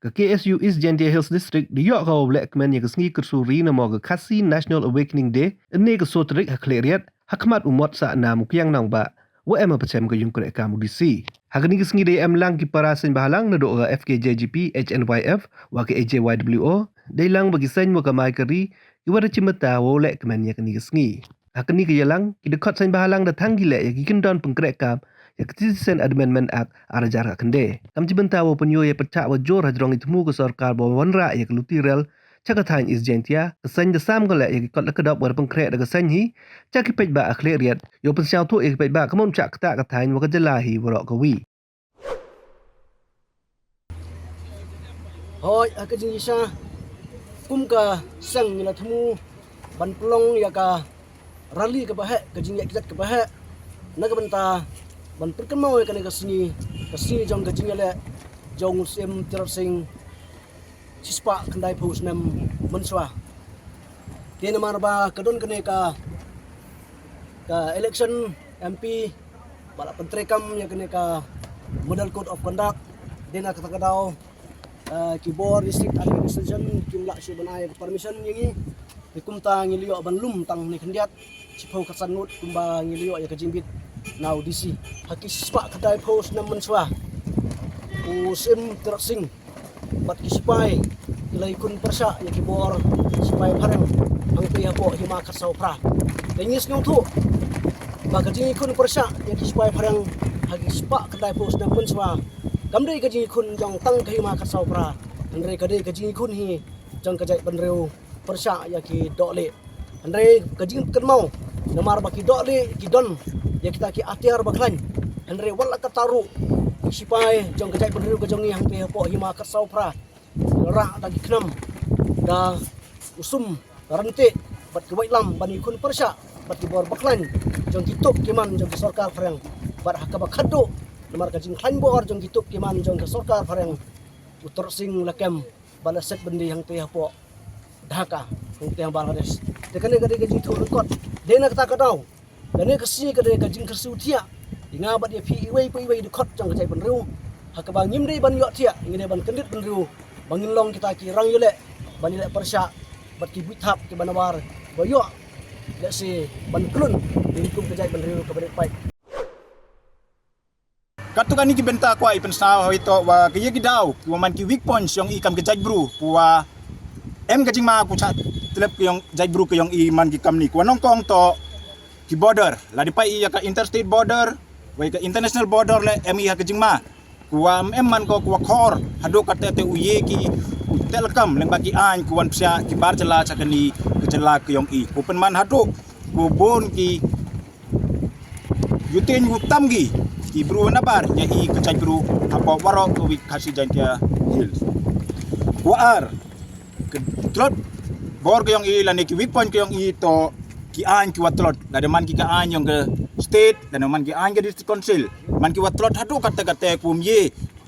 Ke KSU East Gentia Hills District di yok kau black man yang kesengi kersuri nama ke Kasi National Awakening Day ini ke sotrik hakleriat hakmat umot sa enam kiang nang ba wa em pacem ke yung kurek kamu disi hakni kesengi day em lang ki parasin bahalang na do ke FKJGP HNYF wa ke AJYWO day lang bagi sen wa ke mai keri iwara cimeta wa black man yang kini kesengi hakni ke yalang ki dekot sen bahalang datang gile ya ki kendon pengkrek kam ya Citizen Amendment Act ara jarak kende. Kam cibenta wo penyo ya pecak wa jor hadrong itmu ke sarkar bo wanra ya keluti rel cakatan is jentia kesan desam kole ya kot lekedap wa pengkrek da kesan hi caki pej ba akhleriat yo pensiau tu ya pej ba kamon cak kata katain wa kejelahi wa rok kawi. Hoi akajing isa kum ka sang nila temu ban pelong ya ka rally ke bahek kajing yak ke bahek naga benta ban perkemau ya ka sini jong kajing le jong sim terasing sispa kendai pos nam menswa tiene marba kadon kene ka election MP bala pentrekam ya kene ka model code of conduct dena kata kadau kibor district administration jumlah si banai permission yangi dikumta ngilio ban lum tang ni kendiat cipau kasanut kumba ngilio ya kajimbit now DC haki spa kadai post nam menswa usim terasing bat kisipai ilai kun persa ya kibor sipai parang ang piya po hima kasau pra dengis ngau tu baga jingi kun persa ya kisipai parang haki spa kadai post nam menswa kamdei ka jingi kun jong tang ka hima kasau pra andre kadei ka jingi kun hi jong kajai banreu persa ya ki dole andre ka jingi kenmau namar baki dole ki don ya kita ki atiar baklan andre wala ka taru sipai jong kajai banreu ka jongi hang pe po hima kasau pra ra dagi knam da usum rante bat ki wailam bani kun persa bat ki bor baklan jong kituk kiman jong ki sarkar parang bat hakaba khaddo namar ka jing khan bor jong kituk kiman jong ki sarkar parang utor sing lakem bala set bendi hang pe po Dhaka hang pe Bangladesh dekane ka jing thu kot dena kata kadau dene kasi ka de ka jing kersu thia inga bat ye pi iwei de khot jong ka jai banreu hakaba ngimri ban yo thia ngine ban kendit banreu bangin long kita ki rang yule bani le persya bat ki buithap ki banawar boyo le si ban klun dikum kejai banreu ka bari pai katukani ki benta kwa ipensau hito wa ki yegidau ki waman ki weak points yang ikam kejai bru puwa em kajing ma ku chat telep ki yang jai bru ki yang iman ki kam ni ku nongkong to ki border la di pai ya ka interstate border wa ka international border le em ya kajing ma kuam emman ko kwa khor hado katete uye ki telkam leng bagi an kuan psia ki bar jela chakani kejela ke yong i open man hado ku bon ki yuten hutam gi ki bru nabar nya i kecai bru apa waro ko wi kasi jantia hills war klot bor ke yong i lane ki weak point ke yong i to ki an ki watlot da man ki ka an yong ke state dan man ki an ke district council man ki watlot hadu kata-kata kum ye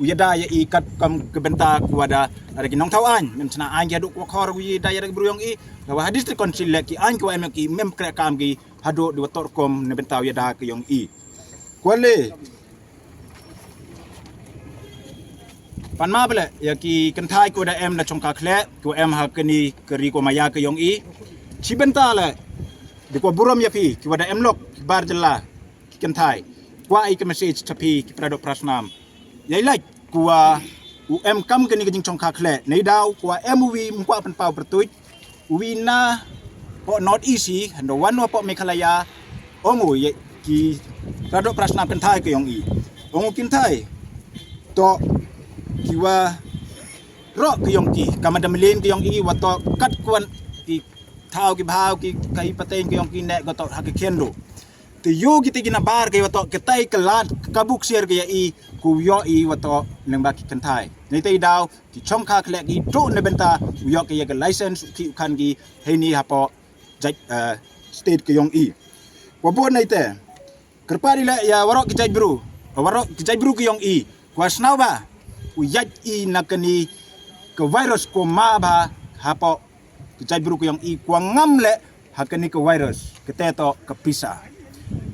uyada ya ikat kam kebenta kuada ada ki nong tawan mem sana an hadu ko khor wi da ya bru yong i wa district council le ki an ko em ki mem krek kam ki hadu di wator kom ne benta uyada ke yong i kwale pan ma bele ya ki kenthai ko da em na chongka khle ko em ha keni keri ko maya ke yong i chibenta le di ko buram ya pi ki wada em lok bar jela ki kenthai kwa ai ke message tapi ki pradok prasnam yai like kwa em kam keni ke jing chongka khle nei dau kwa em wi mkwa pan pau pertuj wi na po not easy ndo wan po mekhalaya ongu ye ki pradok prasnam kenthai ke yong i ongu kenthai to kiwa ro ke yong ki kamadamlin ke yong i wato kat kwan ki thau ki bhau ki kai pateng ke yong ki nek goto ha ke kendo te yo ki te kina bar ke wato ke tai kelat kabuk sier ke i ku yo i wato nang ba ki kenthai nei te dau ki chongkha khle ki tro ne benta yo ke ye ke license ki khan ki heni ha po jai state ke yong i wa bo nei te kerpari la ya waro ki jai bru ke yong i kwa snau ba uyaj i nakani ke virus ko ma ba hapo kecai bru yang i kwa ngamle hakani ke virus keteto ke pisa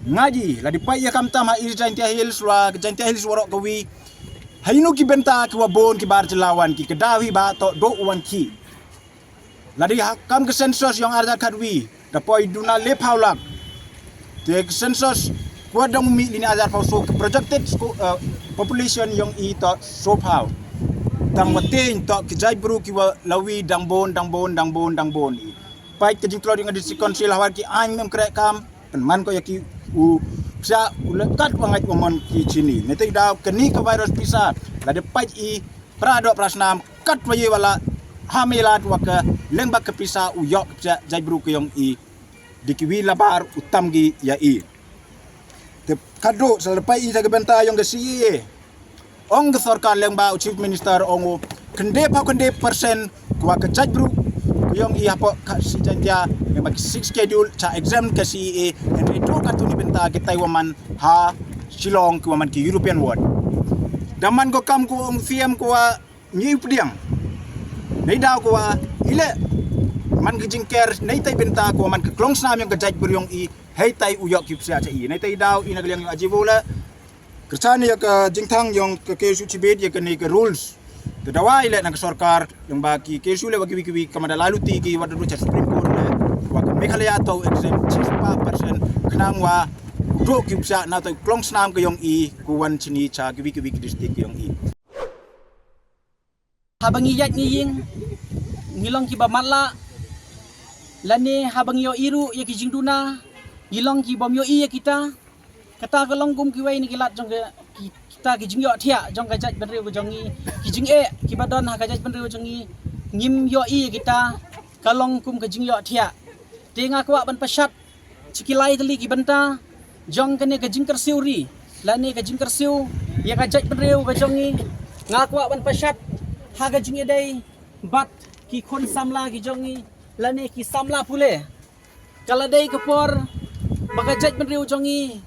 ngaji la dipai ya kam tama i jantia hills wa jantia hills warok ke wi Hainu ki benta ki wabon ki bar jelawan ki kedawi ba to do wan ki. Ladi kam ke sensus yang arja kadwi dapoi duna le paulak. Te sensus kuadang mi lini azar pau so projected population yang i to so pau. Dang watin to ki jai bru ki wa lawi dang bon. Pai ke jingklo dengan disi konsil hawar ki ang mem krek kam man ko yaki u sa ulekat wangat wamon ki chini. Nete daw keni ka virus pisa la de pai i prado prasnam kat waye wala hamilat waka lengba ke pisa u yok jai bru ki yang i dikiwi labar utam gi ya i. Te kado selepai i jaga benta yang ke siye. Ong ke sarkar lengba chief minister ongo kende persen kwa ke jai bru yang ia po si jantia yang bagi schedule cha exam ke CEA and itu kartu ni benta ke Taiwan ha Shillong ke waman ke European World daman ko kam ko fiam ko nyi pdiang nei daw ko ile man ke jingker nei tai benta ko man ke klong snam yang ke jaj buryong i hei tai uyok ki psa cha i nei tai daw ina galiang ajibola kerjaan ya ke jingtang yang ke kesu cibet ya ke nei ke rules Tadawai le nak sarkar yang bagi kesu le bagi kiwi kamada lalu ti ki wadu cha Supreme Court le wa Meghalaya atau exempt 5% kenang wa do ki psa na to klong snam ke yong i kuwan chini cha kiwi district yong i habang iyat ngiying ngilong ki bamatla lani habang yo iru ya ki jingduna ngilong ki bom yo i ya kita kata kalong kum ki wai ni kilat jong kita ki jing yo thia jong ka jaj benriu jong i ki jing e ki badon ha ka jaj benriu jong i ngim yo i kita kalong kum ka jing yo thia tinga kwa ban pasat cikilai tali ki benta jong kene ka jing kersiu ri lani ka jing kersiu ya ka jaj benriu ka jong i ngakwa ban pasat ha ka jing e dai bat ki khon samla ki jong i lani ki samla pule kala dai ka por baka jaj benriu jong i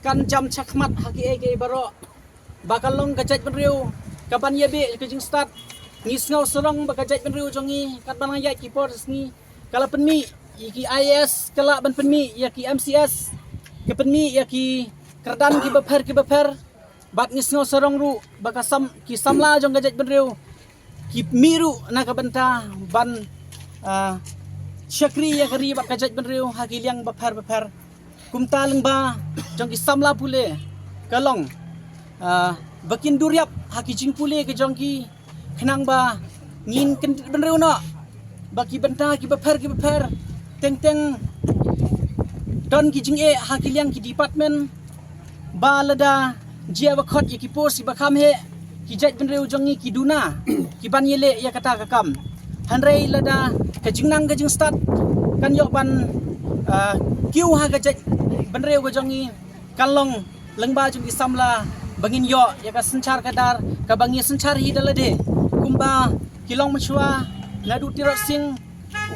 kan jam chakmat haki ege baro bakalong kajaj benriu kaban yabe kajing start ngis ngau serong bakajaj benriu jongi kat banang ya ki por sngi kala penmi iki IS kala ban penmi ya ki MCS ke penmi ya ki kerdan ki beper bat ngis ngau serong ru bakasam ki samla jong kajaj benriu ki miru na kabenta ban syakri ya kari bak kajaj benriu haki liang beper kumta lengba jong ki samla pule kalong bakin duriap haki jing pule ke jong ki kenang ba ngin ken benreu no baki benta ki beper teng don ki jing e haki liang ki department ba lada jia bakot ye ki pos ki bakam he ki jaj benreu jong ki duna ki ban yele ya kata kakam hanrei lada ke jingnang ke jing start kan yok ban kiu ha ke jaj benreu ke jongi kalong lengba jung samla bangin yo ya ka sencar kadar ka bangi sencar hi dalade kumba kilong machua ngadu tirot sing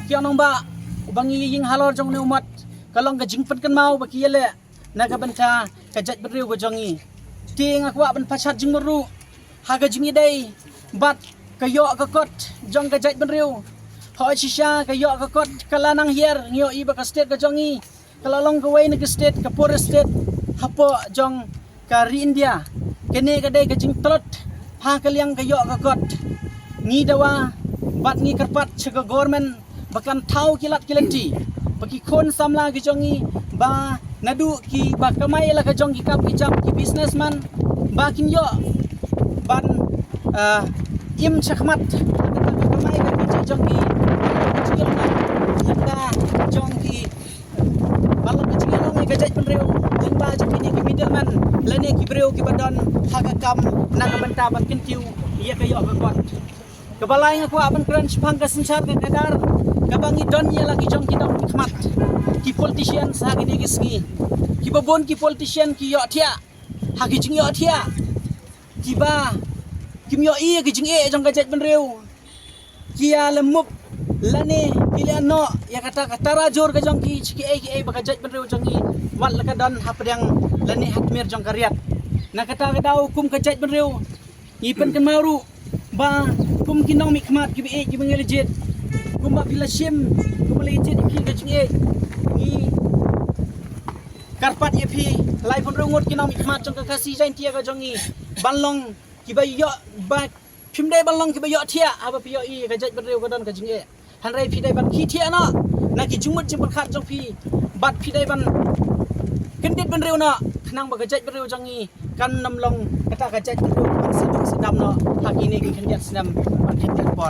ukianong ba bangi ying halor jong ne umat kalong ka jingpat kan mau baki yele na ka banta ka jaj benreu ke jongi ting akwa ban pasat jing meru ha ka jingi dai bat ka yo ka kot jong ka jaj benreu ho shisha ka yo ka kot kalanang hier ngyo i ba ka state ka jongi kalalong kawai negeri state ke Pore state hapo jong kari India kene kadai ke jing telot ha kaliang kayo kakot ngi dawa bat ngi kerpat chega government bakan tau kilat kilanti baki kon samla ki jongi ba nadu ki ba kamai la ka jong ki kap ki jam ki businessman ba kin yo ban im chakmat kamai ka ki jong ki jong ki malam kecil orang gajah penreu lengba jadi ki middleman lene ki breu ki badan haga kam nak benta ban kentiu ia kayo kuat kebalai aku aban crunch pangka sensar ke kadar kabangi don ia lagi jong kita hikmat ki politician sagi ni gisgi ki babon ki politician ki yo thia hagi jing yo thia ki ba kim yo i ki jing e jong gajah penreu kia lemup lane kiliano ya kata rajur ke jong ki chiki e baka jaj benreu jong i wal ka dan hapriang lane hatmir jong kariat na kata daw kum ka jaj benreu ipen kan mauru ba kum kinong mikmat ki e ki mengelejit kum ba pilashim kum legit ki ka jing e ni karpat e phi lai pon rungut kinong mikmat jong ka kasi jain tia ka jong i banlong kiba yo ba phimdai ban long kiba yo thia aba pi yo I ka jaj beriu ka dan ka jinge han rai phi dai ban khi thia na na ki jungmut jimbat khat jong phi bat phi dai ban kendit ban riu na khnang ba ka jaj beriu jong I kan nam long kata ka jaj beriu ban sedam sedam na hak ini ki kendiat senam ban kendiat por